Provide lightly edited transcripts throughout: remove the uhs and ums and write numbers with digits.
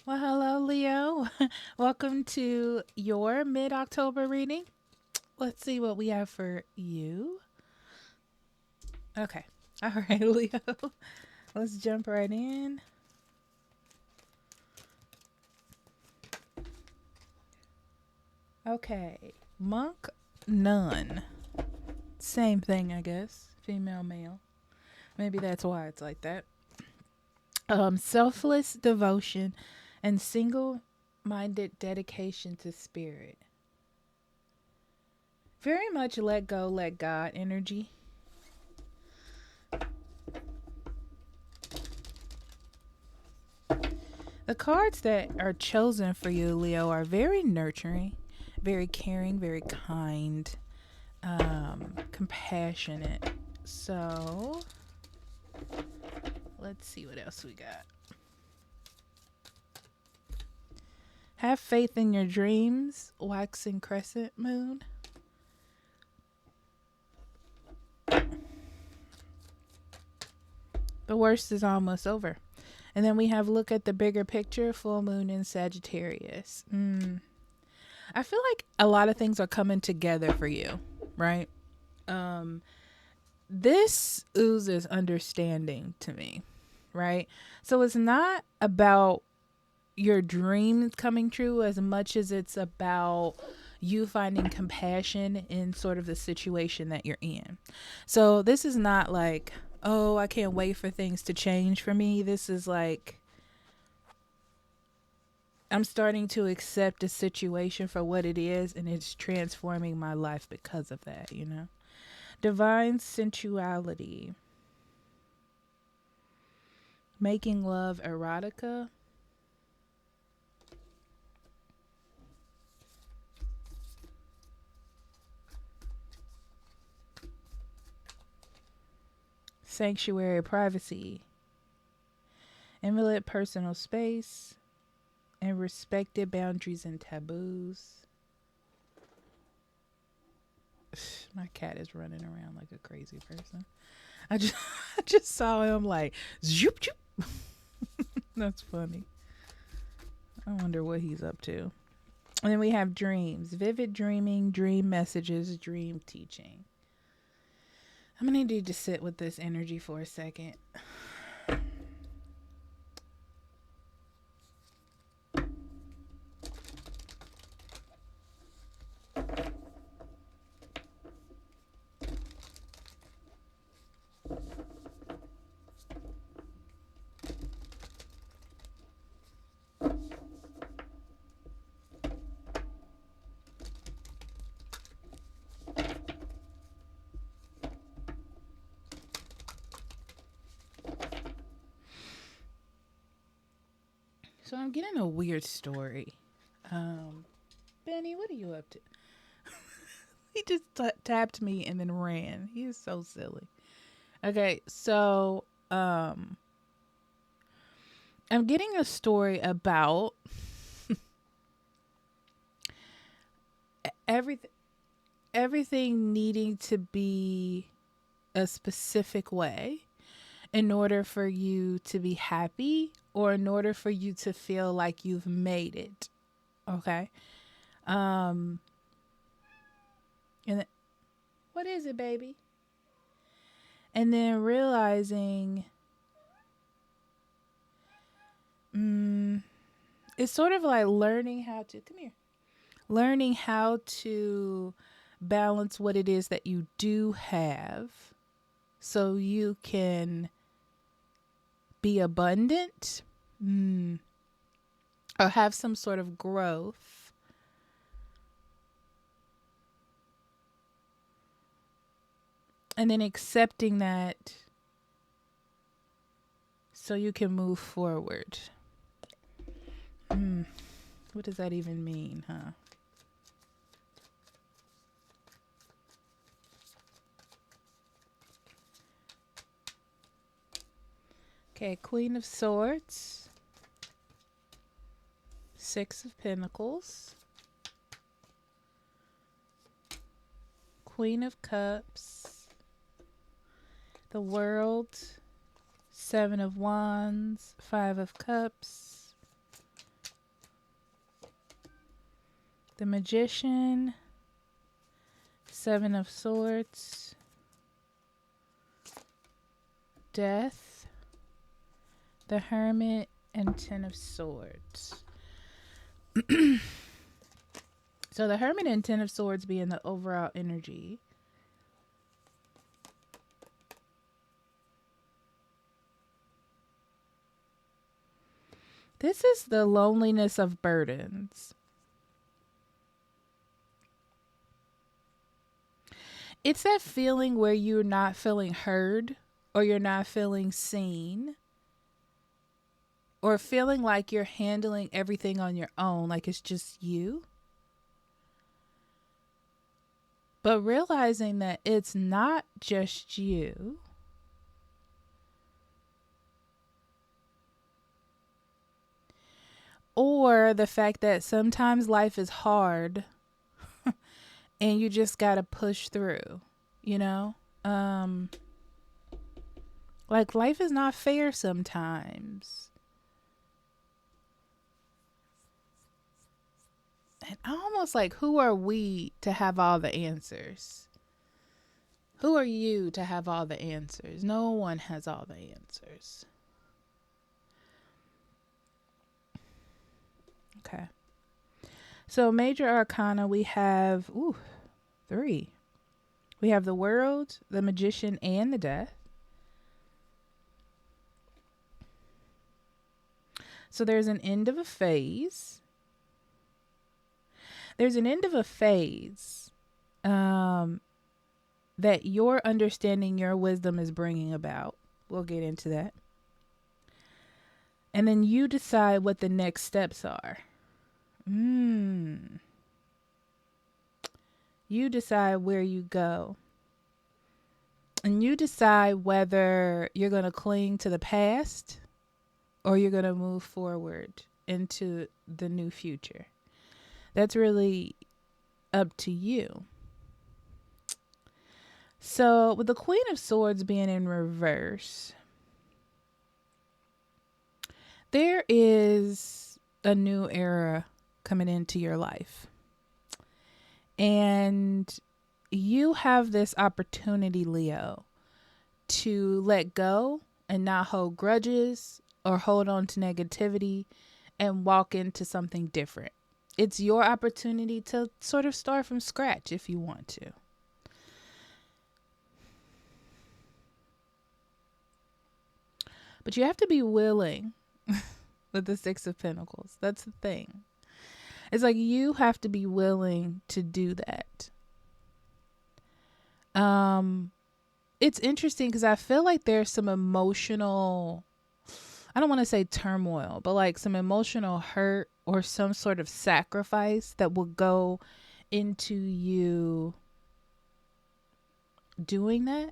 Well, hello, Leo. Welcome to your mid October reading. Let's see what we have for you. Okay. All right, Leo. Let's jump right in. Okay. Monk, nun. Same thing, I guess. Female, male. Maybe that's why it's like that. Selfless devotion and single minded dedication to spirit. Very much let go, let God energy. The cards that are chosen for you, Leo, are very nurturing, very caring, very kind, compassionate. So let's see what else we got. Have faith in your dreams, waxing crescent moon. The worst is almost over. And then we have look at the bigger picture, full moon in Sagittarius. I feel like a lot of things are coming together for you, right? Um, this oozes understanding to me, right? So it's not about your dreams coming true as much as it's about you finding compassion in sort of the situation that you're in. So this is not like, oh, I can't wait for things to change for me. This is like, I'm starting to accept a situation for what it is, and it's transforming my life because of that, you know? Divine sensuality, making love erotica, sanctuary privacy, invalid personal space, and respected boundaries and taboos. My cat is running around like a crazy person. I just I just saw him like zoop zoop. That's funny. I wonder what he's up to. And then we have dreams, vivid dreaming, dream messages, dream teaching. I'm gonna need to sit with this energy for a second. So I'm getting a weird story. Um, Benny, what are you up to? He just tapped me and then ran. He is so silly. Okay, so I'm getting a story about everything everything needing to be a specific way in order for you to be happy or in order for you to feel like you've made it. Okay? Um and what is it, baby? And then realizing mm, it's sort of like learning how to come here. Learning how to balance what it is that you do have so you can be abundant, or have some sort of growth, and then accepting that so you can move forward. What does that even mean, huh? Okay, Queen of Swords, Six of Pentacles, Queen of Cups, the World, Seven of Wands, Five of Cups, The Magician, Seven of Swords, Death, the Hermit, and Ten of Swords. So the Hermit and Ten of Swords being the overall energy. This is the loneliness of burdens. It's that feeling where you're not feeling heard, or you're not feeling seen, or feeling like you're handling everything on your own, like it's just you. But realizing that it's not just you. Or the fact that sometimes life is hard and you just got to push through, you know? Like life is not fair sometimes. And almost like, who are we to have all the answers? Who are you to have all the answers? No one has all the answers. Okay. So major arcana, we have 3. We have the World, the Magician, and the Death. So there's an end of a phase. There's an end of a phase that your understanding, your wisdom is bringing about. We'll get into that. And then you decide what the next steps are. You decide where you go. And you decide whether you're going to cling to the past or you're going to move forward into the new future. That's really up to you. So with the Queen of Swords being in reverse, there is a new era coming into your life. And you have this opportunity, Leo, to let go and not hold grudges or hold on to negativity and walk into something different. It's your opportunity to sort of start from scratch if you want to. But you have to be willing with the Six of Pentacles. That's the thing. It's like you have to be willing to do that. It's interesting because I feel like there's some emotional, I don't want to say turmoil, but like some emotional hurt or some sort of sacrifice that will go into you doing that.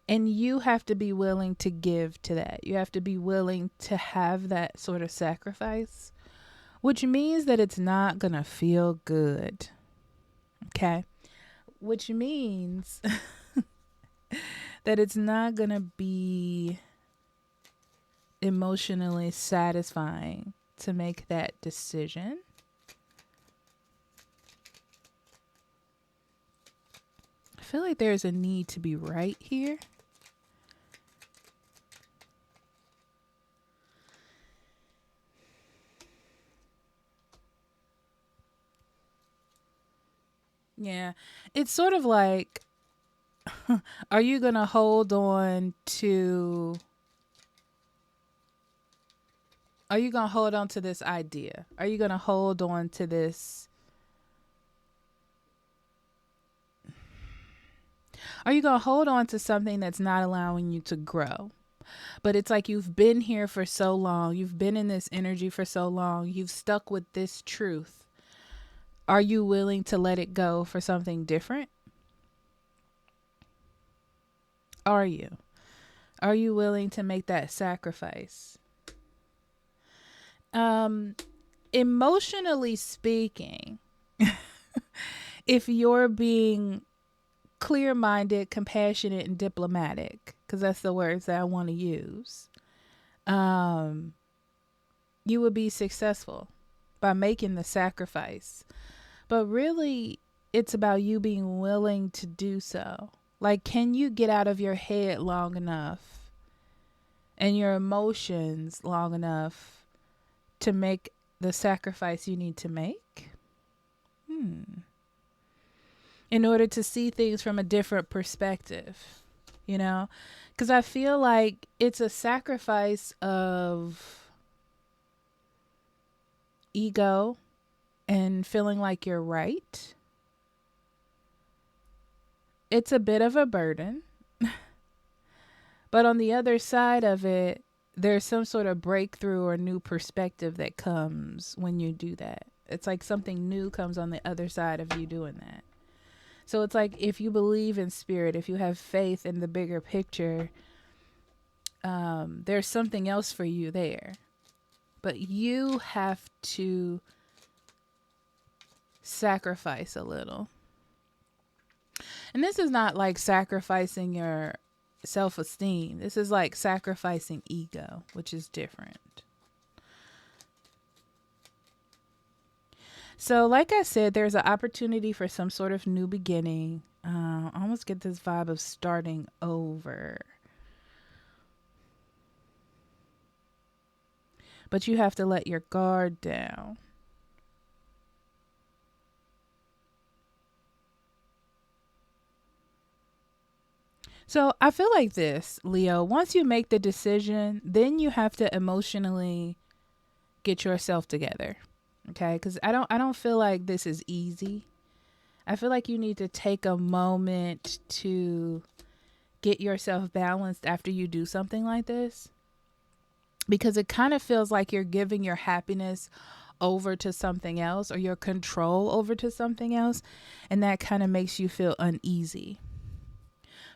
And you have to be willing to give to that. You have to be willing to have that sort of sacrifice, which means that it's not going to feel good. Okay. Which means that it's not going to be emotionally satisfying to make that decision. I feel like there's a need to be right here. Yeah, it's sort of like, are you going to hold on to, are you going to hold on to this idea? Are you going to hold on to this? Are you going to hold on to something that's not allowing you to grow? But it's like you've been here for so long. You've been in this energy for so long. You've stuck with this truth. Are you willing to let it go for something different? Are you? Are you willing to make that sacrifice? Emotionally speaking, if you're being clear-minded, compassionate, and diplomatic, because that's the words that I want to use, you would be successful. by making the sacrifice. But really, it's about you being willing to do so. Like, can you get out of your head long enough and your emotions long enough to make the sacrifice you need to make? In order to see things from a different perspective, you know? Because I feel like it's a sacrifice of ego and feeling like you're right. It's a bit of a burden. But on the other side of it, there's some sort of breakthrough or new perspective that comes when you do that. It's like something new comes on the other side of you doing that. So it's like if you believe in spirit, if you have faith in the bigger picture, there's something else for you there. But you have to sacrifice a little. And this is not like sacrificing your self-esteem. This is like sacrificing ego, which is different. So like I said, there's an opportunity for some sort of new beginning. I almost get this vibe of starting over. But you have to let your guard down. So I feel like this, Leo, once you make the decision, then you have to emotionally get yourself together. Okay? Cuz I don't feel like this is easy. I feel like you need to take a moment to get yourself balanced after you do something like this. Because it kind of feels like you're giving your happiness over to something else, or your control over to something else, and that kind of makes you feel uneasy.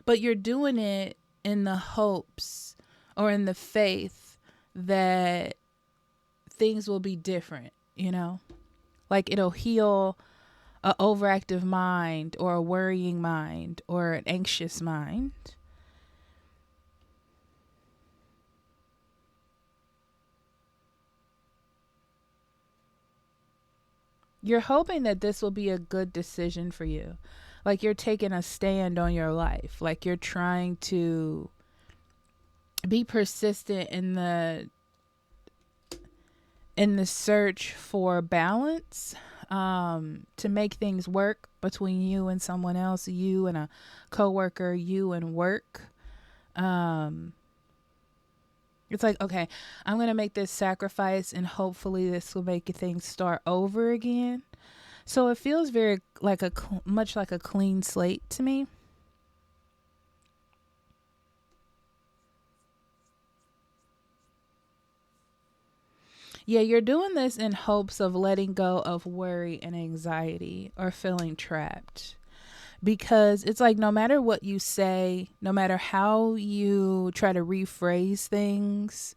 But you're doing it in the hopes or in the faith that things will be different, you know? Like it'll heal a overactive mind or a worrying mind or an anxious mind. You're hoping that this will be a good decision for you. Like you're taking a stand on your life. Like you're trying to be persistent in the search for balance, to make things work between you and someone else, you and a coworker, you and work. It's like, okay, I'm going to make this sacrifice and hopefully this will make things start over again. So it feels very like much like a clean slate to me. Yeah, you're doing this in hopes of letting go of worry and anxiety or feeling trapped. Because it's like no matter what you say, no matter how you try to rephrase things,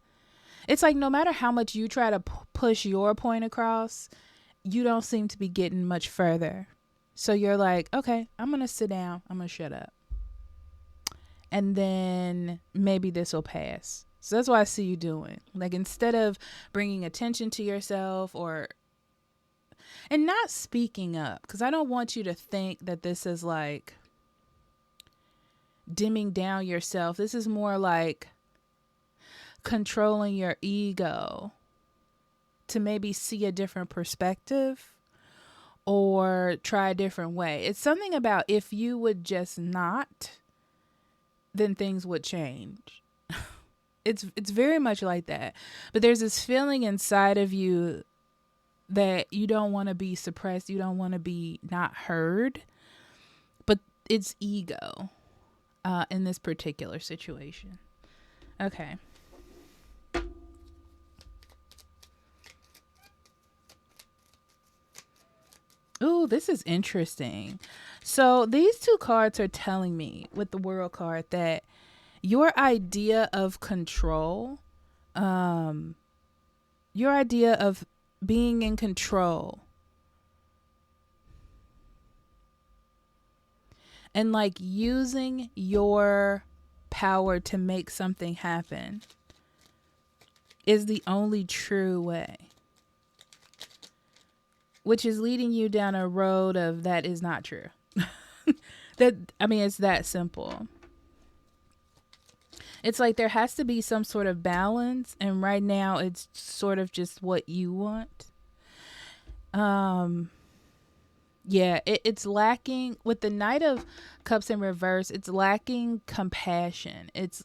it's like no matter how much you try to push your point across, you don't seem to be getting much further. So you're like, okay, I'm going to sit down. I'm going to shut up. And then maybe this will pass. So that's what I see you doing. Like instead of bringing attention to yourself and not speaking up, because I don't want you to think that this is like dimming down yourself. This is more like controlling your ego to maybe see a different perspective or try a different way. It's something about if you would just not, then things would change. It's very much like that. But there's this feeling inside of you that you don't want to be suppressed. You don't want to be not heard. But it's ego in this particular situation. Okay. Ooh, this is interesting. So these two cards are telling me with the World card that your idea of control, your idea of being in control and like using your power to make something happen is the only true way. which is leading you down a road of that is not true. It's that simple. It's like there has to be some sort of balance, and right now it's sort of just what you want. Um yeah, it's lacking with the Knight of Cups in reverse. It's lacking compassion. It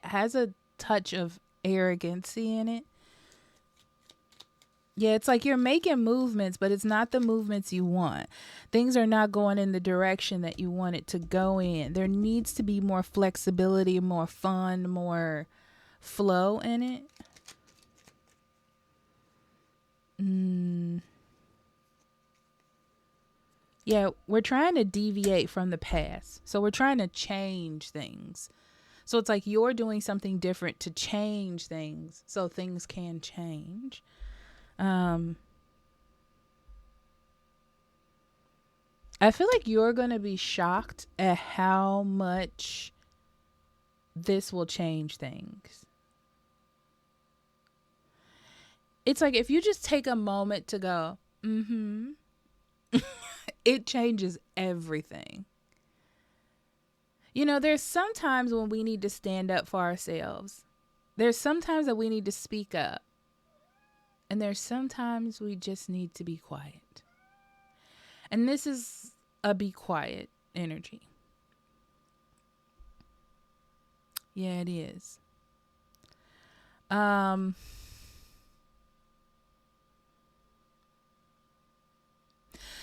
has a touch of arrogancy in it. Yeah, it's like you're making movements, but it's not the movements you want. Things are not going in the direction that you want it to go in. There needs to be more flexibility, more fun, more flow in it. Yeah, we're trying to deviate from the past. So we're trying to change things. So it's like you're doing something different to change things so things can change. Um I feel like you're going to be shocked at how much this will change things. It's like if you just take a moment to go, it changes everything. You know, there's sometimes when we need to stand up for ourselves. There's sometimes that we need to speak up. And there's sometimes we just need to be quiet. And this is a be quiet energy. Yeah, it is.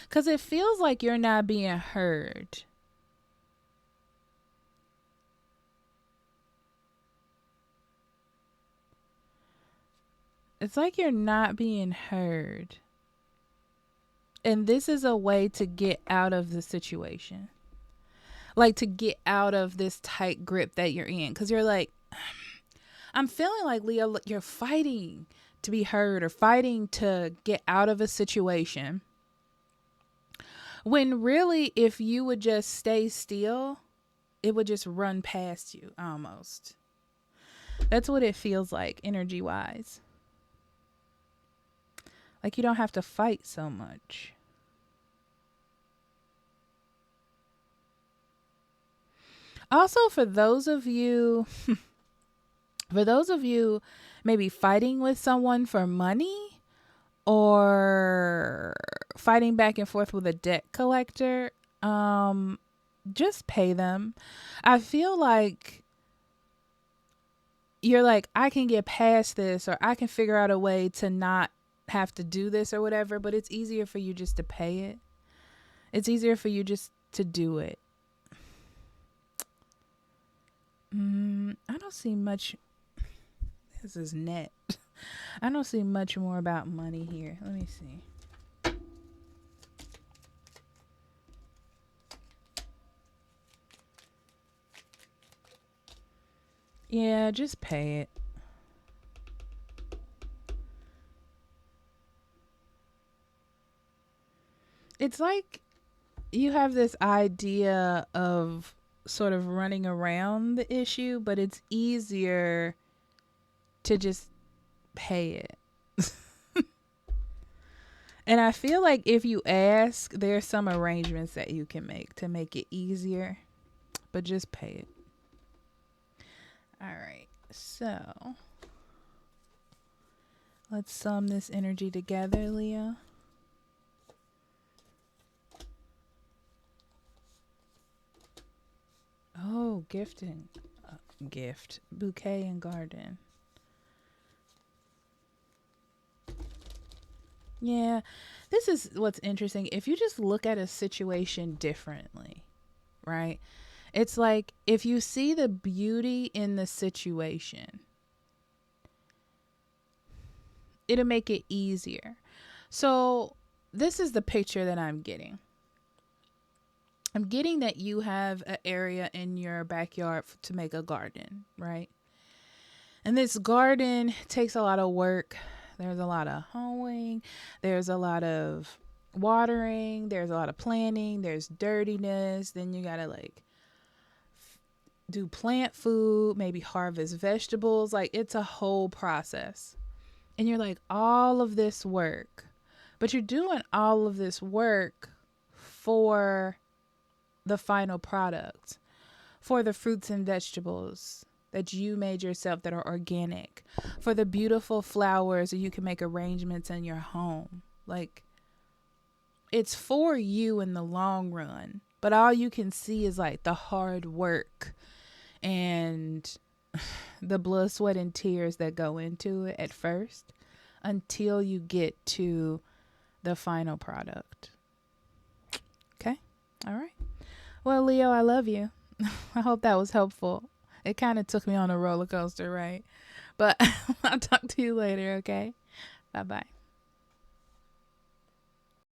Because it feels like you're not being heard. It's like you're not being heard. And this is a way to get out of the situation. Like to get out of this tight grip that you're in. Because you're like, I'm feeling like, Leo, you're fighting to be heard or fighting to get out of a situation. When really, if you would just stay still, it would just run past you almost. That's what it feels like energy wise. Like you don't have to fight so much. Also, for those of you maybe fighting with someone for money or fighting back and forth with a debt collector, just pay them. I feel like you're like, I can get past this, or I can figure out a way to not have to do this or whatever, but it's easier for you just to pay it. It's easier for you just to do it. I don't see much. This is net. I don't see much more about money here. Let me see. Yeah, just pay it. It's like you have this idea of sort of running around the issue, but it's easier to just pay it. And I feel like if you ask, there's some arrangements that you can make to make it easier, but just pay it. All right. So let's sum this energy together, Leo. Oh, gifting. Gift. Bouquet and garden. Yeah, this is what's interesting. If you just look at a situation differently, right? It's like if you see the beauty in the situation, it'll make it easier. So, this is the picture that I'm getting. I'm getting that you have an area in your backyard to make a garden, right? And this garden takes a lot of work. There's a lot of hoeing. There's a lot of watering. There's a lot of planting. There's dirtiness. Then you got to like do plant food, maybe harvest vegetables. Like it's a whole process. And you're like, all of this work, But you're doing all of this work for the final product, for the fruits and vegetables that you made yourself that are organic, for the beautiful flowers that you can make arrangements in your home. Like, it's for you in the long run, but all you can see is like the hard work and the blood, sweat, and tears that go into it at first until you get to the final product. Okay? All right. Well, Leo, I love you. I hope that was helpful. It kind of took me on a roller coaster, right? But I'll talk to you later, okay? Bye-bye.